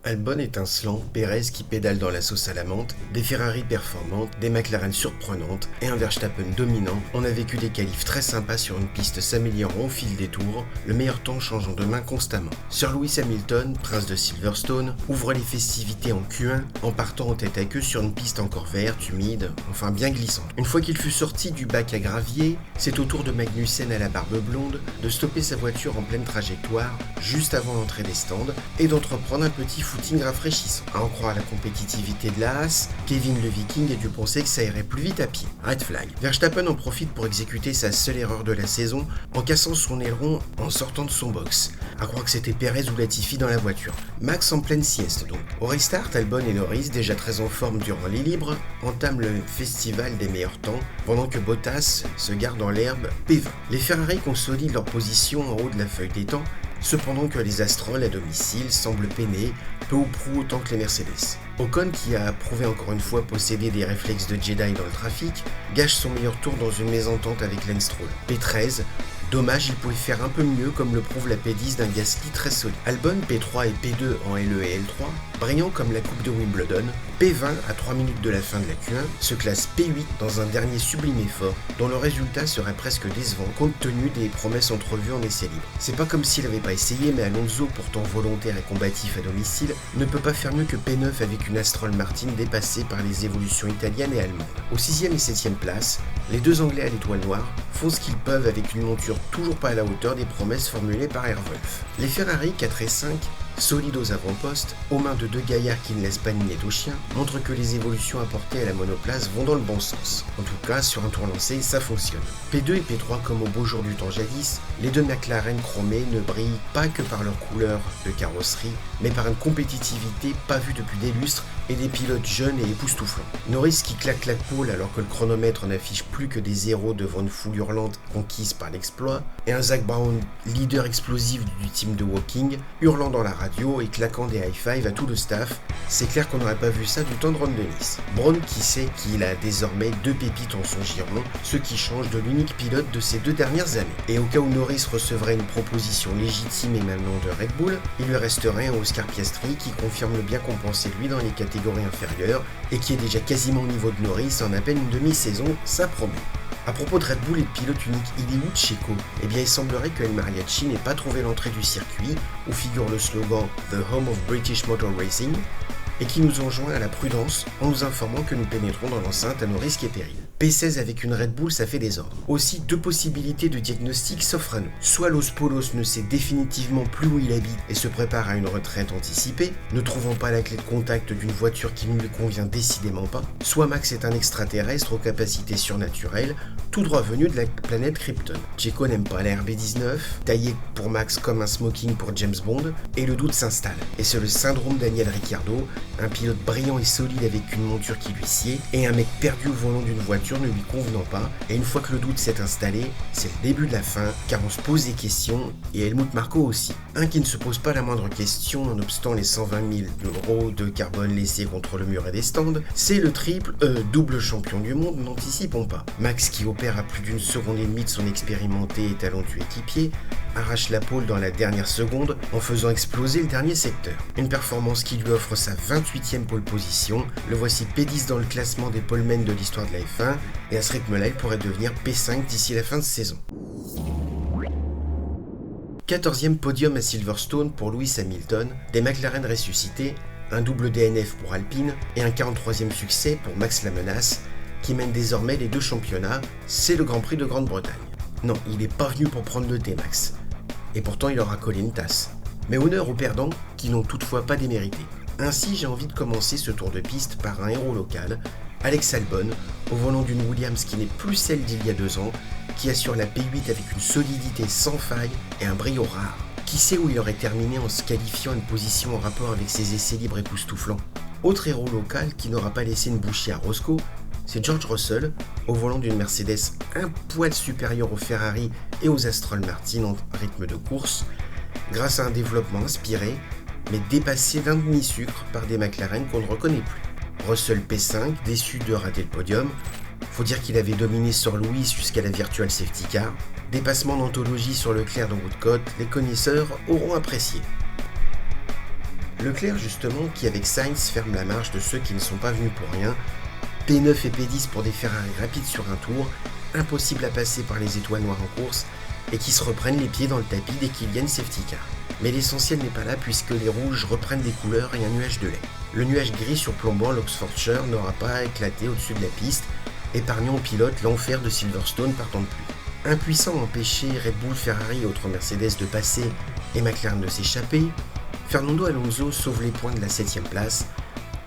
Albon étincelant, Pérez qui pédale dans la sauce à la menthe, des Ferrari performantes, des McLaren surprenantes et un Verstappen dominant, on a vécu des qualifs très sympas sur une piste s'améliorant au fil des tours, le meilleur temps changeant de main constamment. Sir Lewis Hamilton, prince de Silverstone, ouvre les festivités en Q1 en partant en tête à queue sur une piste encore verte, humide, enfin bien glissante. Une fois qu'il fut sorti du bac à gravier, c'est au tour de Magnussen à la barbe blonde de stopper sa voiture en pleine trajectoire, juste avant l'entrée des stands, et d'entreprendre un petit footing rafraîchissant. À en croire la compétitivité de la Haas, Kevin le Viking a dû penser que ça irait plus vite à pied. Red flag. Verstappen en profite pour exécuter sa seule erreur de la saison en cassant son aileron en sortant de son box. À croire que c'était Pérez ou Latifi dans la voiture. Max en pleine sieste donc. Au restart, Albon et Norris, déjà très en forme durant les libres, entament le festival des meilleurs temps, pendant que Bottas se garde en l'herbe P20. Les Ferrari consolident leur position en haut de la feuille des temps, cependant que les Astrol à domicile semblent peiner, peu ou prou autant que les Mercedes. Ocon, qui a prouvé encore une fois posséder des réflexes de Jedi dans le trafic, gâche son meilleur tour dans une mésentente avec Lance Stroll. P13, dommage, il pouvait faire un peu mieux comme le prouve la P10 d'un Gasly très solide. Albon, P3 et P2 en LE et L3, brillant comme la coupe de Wimbledon, P20 à 3 minutes de la fin de la Q1, se classe P8 dans un dernier sublime effort, dont le résultat serait presque décevant compte tenu des promesses entrevues en essai libre. C'est pas comme s'il avait pas essayé, mais Alonso, pourtant volontaire et combatif à domicile, ne peut pas faire mieux que P9 avec une Astral Martin dépassée par les évolutions italiennes et allemandes. Aux 6e et 7e places, les deux Anglais à l'étoile noire font ce qu'ils peuvent avec une monture toujours pas à la hauteur des promesses formulées par Airwolf. Les Ferrari 4 et 5, solides aux avant-postes, aux mains de deux gaillards qui ne laissent pas ni aux chiens, montrent que les évolutions apportées à la monoplace vont dans le bon sens. En tout cas, sur un tour lancé, ça fonctionne. P2 et P3, comme au beau jour du temps jadis, les deux McLaren chromés ne brillent pas que par leur couleur de carrosserie, mais par une compétitivité pas vue depuis des lustres et des pilotes jeunes et époustouflants. Norris qui claque la pole alors que le chronomètre n'affiche plus que des zéros devant une foule hurlante conquise par l'exploit, et un Zak Brown, leader explosif du team de Woking, hurlant dans la radio et claquant des high-five à tout le staff. C'est clair qu'on n'aurait pas vu ça du temps de Ron Dennis. Brown qui sait qu'il a désormais deux pépites en son giron, ce qui change de l'unique pilote de ces 2 dernières années. Et au cas où Norris recevrait une proposition légitime et maintenant de Red Bull, il lui resterait un Oscar Piastri qui confirme le bien compensé lui dans les catégories inférieures et qui est déjà quasiment au niveau de Norris en à peine une demi-saison, ça promet. À propos de Red Bull et de pilote unique, il est où Checo ? Eh bien, il semblerait que El Mariachi n'ait pas trouvé l'entrée du circuit, où figure le slogan « The Home of British Motor Racing », et qui nous enjoint à la prudence en nous informant que nous pénétrons dans l'enceinte à nos risques et périls. P16 avec une Red Bull, ça fait désordre. Aussi, 2 possibilités de diagnostic s'offrent à nous. Soit Los Polos ne sait définitivement plus où il habite et se prépare à une retraite anticipée, ne trouvant pas la clé de contact d'une voiture qui ne lui convient décidément pas, soit Max est un extraterrestre aux capacités surnaturelles, tout droit venu de la planète Krypton. Checo n'aime pas la RB19, taillé pour Max comme un smoking pour James Bond, et le doute s'installe. Et c'est le syndrome Daniel Ricciardo, un pilote brillant et solide avec une monture qui lui sied, et un mec perdu au volant d'une voiture ne lui convenant pas, et une fois que le doute s'est installé, c'est le début de la fin, car on se pose des questions, et Helmut Marko aussi. Un qui ne se pose pas la moindre question, nonobstant les 120 000 euros de carbone laissés contre le mur et des stands, c'est le double champion du monde, n'anticipons pas. Max, qui opère à plus d'une seconde et demie de son expérimenté et talentueux équipier, arrache la pole dans la dernière seconde en faisant exploser le dernier secteur. Une performance qui lui offre sa 28e pole position, le voici P10 dans le classement des polemen de l'histoire de la F1, et à ce rythme-là, il pourrait devenir P5 d'ici la fin de saison. 14e podium à Silverstone pour Lewis Hamilton, des McLaren ressuscités, un double DNF pour Alpine et un 43e succès pour Max la Menace, qui mène désormais les 2 championnats, c'est le Grand Prix de Grande-Bretagne. Non, il n'est pas venu pour prendre le thé, Max. Et pourtant, il aura collé une tasse. Mais honneur aux perdants, qui n'ont toutefois pas démérité. Ainsi, j'ai envie de commencer ce tour de piste par un héros local, Alex Albon, au volant d'une Williams qui n'est plus celle d'il y a 2 ans, qui assure la P8 avec une solidité sans faille et un brio rare. Qui sait où il aurait terminé en se qualifiant à une position en rapport avec ses essais libres époustouflants. Autre héros local qui n'aura pas laissé une bouchée à Roscoe, c'est George Russell, au volant d'une Mercedes un poil supérieure aux Ferrari et aux Astral Martin en rythme de course, grâce à un développement inspiré, mais dépassé d'un demi-sucre par des McLaren qu'on ne reconnaît plus. Russell P5, déçu de rater le podium, faut dire qu'il avait dominé sur Lewis jusqu'à la virtual safety car, dépassement d'anthologie sur Leclerc dans Woodcote, les connaisseurs auront apprécié. Leclerc justement qui avec Sainz ferme la marche de ceux qui ne sont pas venus pour rien. P9 et P10 pour des Ferrari rapides sur un tour, impossible à passer par les étoiles noires en course, et qui se reprennent les pieds dans le tapis dès qu'il y a une safety car. Mais l'essentiel n'est pas là puisque les rouges reprennent des couleurs et un nuage de lait. Le nuage gris surplombant l'Oxfordshire n'aura pas éclaté au-dessus de la piste, épargnant aux pilotes l'enfer de Silverstone par temps de pluie. Impuissant à empêcher Red Bull, Ferrari et autres Mercedes de passer et McLaren de s'échapper, Fernando Alonso sauve les points de la 7ème place,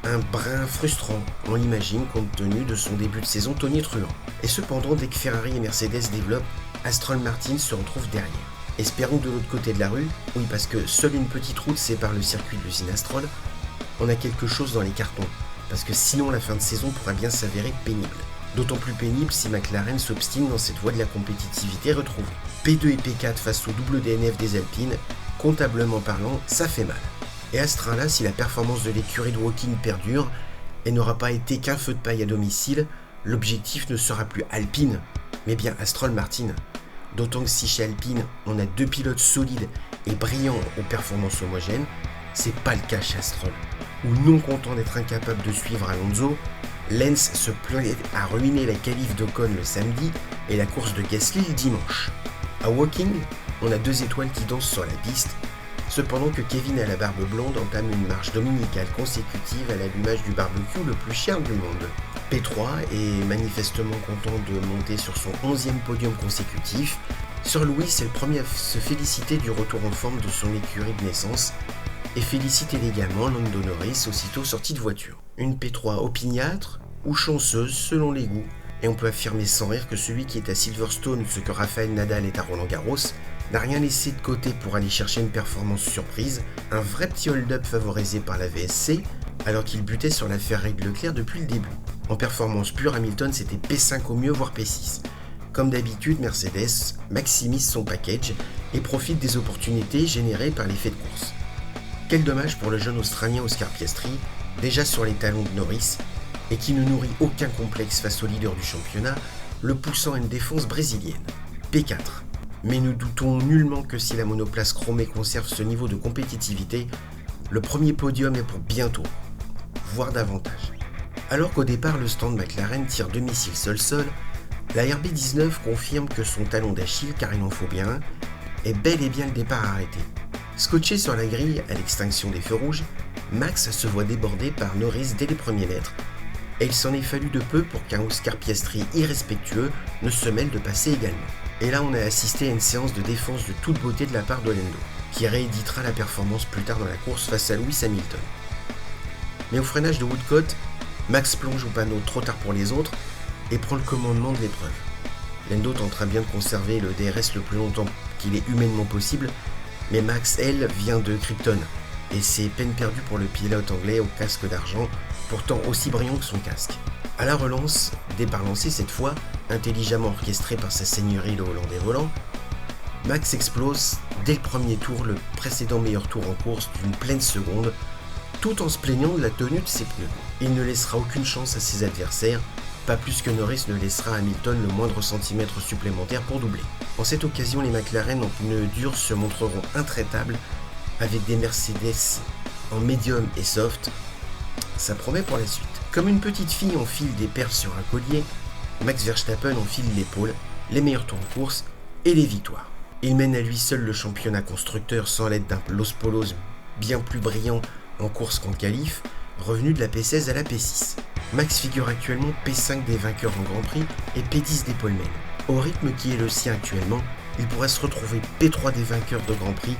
un brin frustrant, on l'imagine, compte tenu de son début de saison tonitruant. Et cependant, dès que Ferrari et Mercedes développent, Aston Martin se retrouve derrière. Espérons de l'autre côté de la rue, oui parce que seule une petite route sépare le circuit de l'usine Astrol, on a quelque chose dans les cartons, parce que sinon la fin de saison pourrait bien s'avérer pénible. D'autant plus pénible si McLaren s'obstine dans cette voie de la compétitivité retrouvée. P2 et P4 face au double DNF des Alpines, comptablement parlant, ça fait mal. Et à ce train-là, si la performance de l'écurie de Woking perdure et n'aura pas été qu'un feu de paille à domicile, l'objectif ne sera plus Alpine, mais bien Aston Martin. D'autant que si chez Alpine, on a 2 pilotes solides et brillants aux performances homogènes, c'est pas le cas chez Aston, où non content d'être incapable de suivre Alonso, Lens se plaît à ruiner la qualif d'Ocon le samedi et la course de Gasly le dimanche. À Woking, on a 2 étoiles qui dansent sur la piste, cependant que Kevin à la barbe blonde entame une marche dominicale consécutive à l'allumage du barbecue le plus cher du monde. P3 est manifestement content de monter sur son 11e podium consécutif. Sir Louis est le premier à se féliciter du retour en forme de son écurie de naissance et félicite élégamment Lando Norris aussitôt sorti de voiture. Une P3 opiniâtre ou chanceuse selon les goûts, et on peut affirmer sans rire que celui qui est à Silverstone ce que Rafael Nadal est à Roland-Garros n'a rien laissé de côté pour aller chercher une performance surprise, un vrai petit hold-up favorisé par la VSC, alors qu'il butait sur la Ferrari de Leclerc depuis le début. En performance pure, Hamilton c'était P5 au mieux, voire P6. Comme d'habitude, Mercedes maximise son package et profite des opportunités générées par l'effet de course. Quel dommage pour le jeune Australien Oscar Piastri, déjà sur les talons de Norris, et qui ne nourrit aucun complexe face au leader du championnat, le poussant à une défense brésilienne. P4. Mais nous doutons nullement que si la monoplace chromée conserve ce niveau de compétitivité, le premier podium est pour bientôt, voire davantage. Alors qu'au départ le stand McLaren tire deux missiles sol-sol, la RB19 confirme que son talon d'Achille, car il en faut bien un, est bel et bien le départ arrêté. Scotché sur la grille à l'extinction des feux rouges, Max se voit débordé par Norris dès les premiers mètres, et il s'en est fallu de peu pour qu'un Oscar Piastri irrespectueux ne se mêle de passer également. Et là on a assisté à une séance de défense de toute beauté de la part de Lando, qui rééditera la performance plus tard dans la course face à Lewis Hamilton. Mais au freinage de Woodcote, Max plonge au panneau trop tard pour les autres et prend le commandement de l'épreuve. Lando tentera bien de conserver le DRS le plus longtemps qu'il est humainement possible, mais Max, elle, vient de Krypton, et c'est peine perdue pour le pilote anglais au casque d'argent, pourtant aussi brillant que son casque. À la relance, départ lancé cette fois, intelligemment orchestré par sa seigneurie le Hollandais Roland, Max explose dès le premier tour le précédent meilleur tour en course d'une pleine seconde, tout en se plaignant de la tenue de ses pneus. Il ne laissera aucune chance à ses adversaires, pas plus que Norris ne laissera à Hamilton le moindre centimètre supplémentaire pour doubler. En cette occasion, les McLaren en pneus durs se montreront intraitables avec des Mercedes en médium et soft. Ça promet pour la suite. Comme une petite fille enfile des perles sur un collier, Max Verstappen enfile l'épaule, les meilleurs tours en course et les victoires. Il mène à lui seul le championnat constructeur sans l'aide d'un Los Polos bien plus brillant en course qu'en qualif, revenu de la P16 à la P6. Max figure actuellement P5 des vainqueurs en Grand Prix et P10 des polemen. Au rythme qui est le sien actuellement, il pourrait se retrouver P3 des vainqueurs de Grand Prix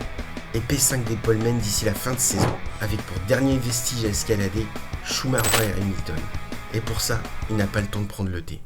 et P5 des polemen d'ici la fin de saison, avec pour dernier vestige à escalader Schumacher et Hamilton. Et pour ça, il n'a pas le temps de prendre le thé.